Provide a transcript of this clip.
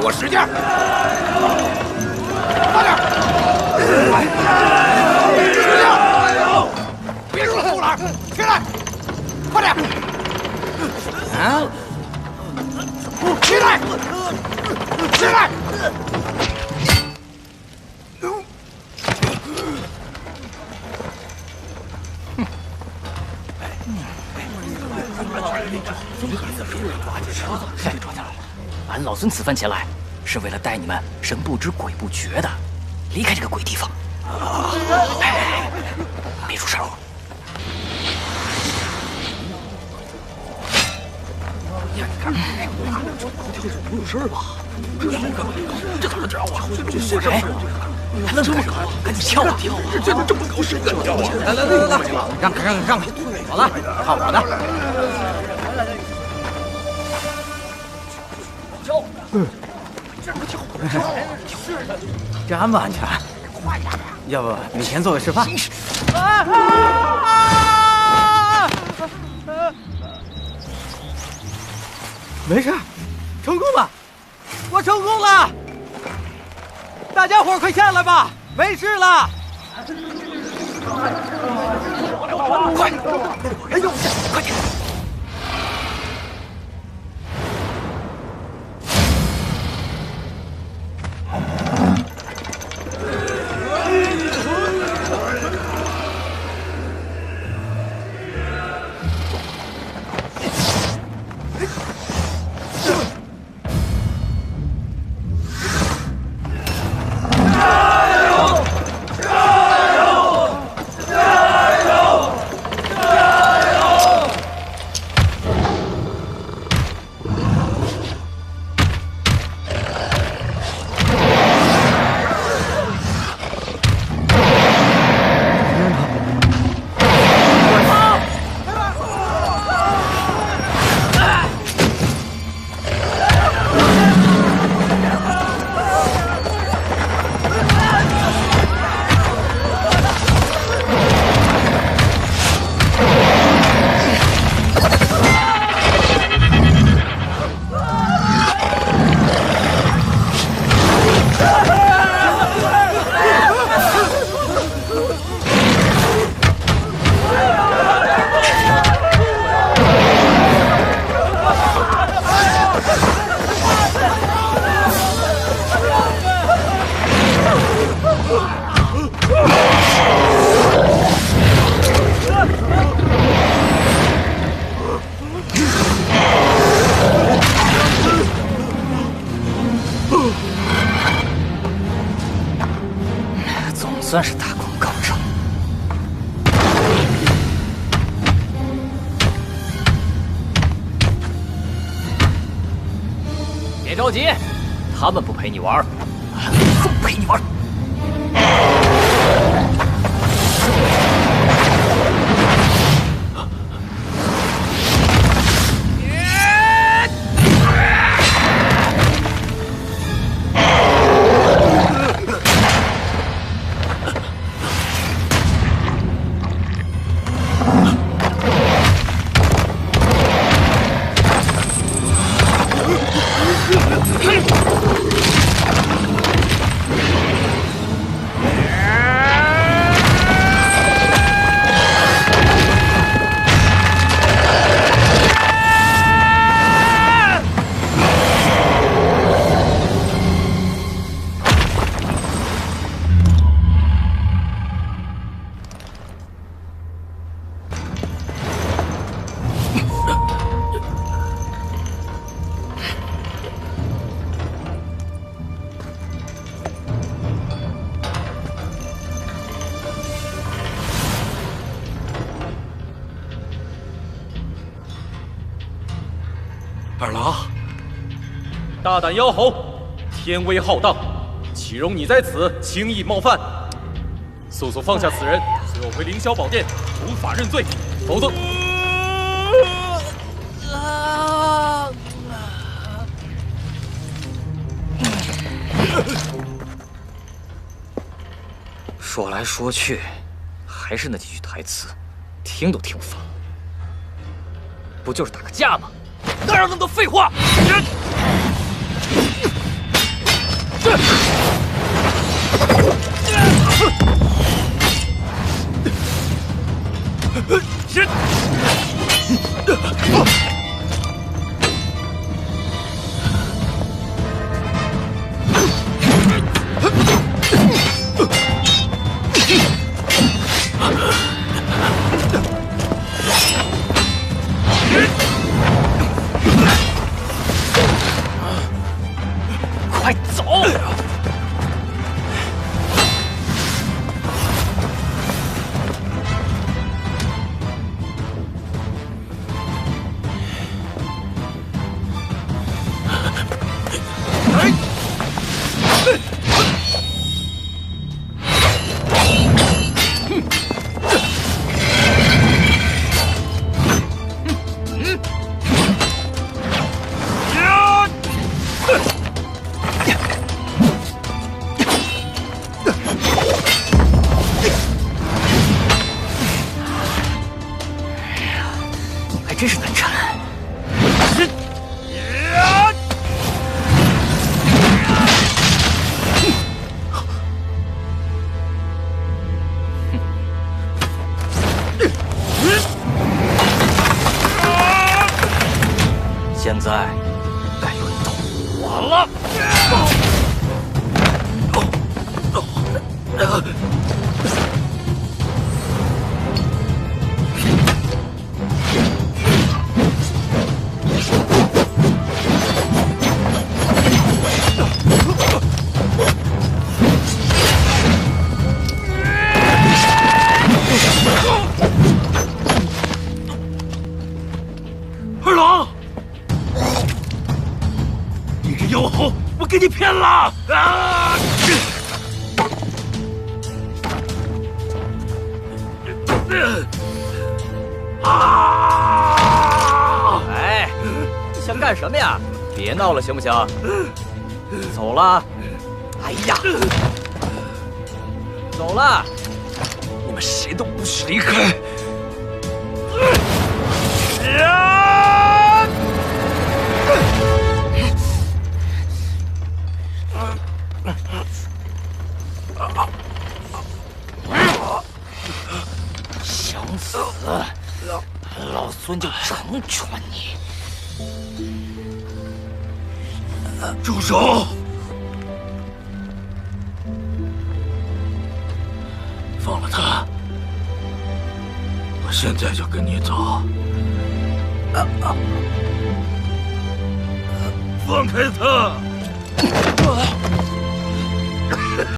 我使劲！快点！使劲！别说偷懒，起来！快点！啊！起来！起来！俺老孙此番前来，是为了带你们神不知鬼不觉的离开这个鬼地方。别出声。有事吧？这怎么着啊？这是谁？还能这么搞？赶紧跳啊！这这么搞谁敢跳啊？来，让开！好了，看我的！这安不安全？要不你先做个示范？没事，成功了，我成功了！大家伙快下来吧，没事了。快！哎呦，快点！算是大功告成。别着急，他们不陪你玩，俺不陪你玩。二郎，大胆妖猴，天威浩荡，岂容你在此轻易冒犯？速速放下此人，随我回凌霄宝殿伏法认罪，否则……说来说去，还是那几句台词，听都听烦。不就是打个架吗？哪有那么多废话？快走！还真是难缠。现在该轮到我了。二郎，你个妖猴，我给你骗了！啊！哎，你想干什么呀？别闹了，行不行？走了。哎呀，走了。你们谁都不许离开！想死，老孙就成全你！住手！放了他，我现在就跟你走。放开他！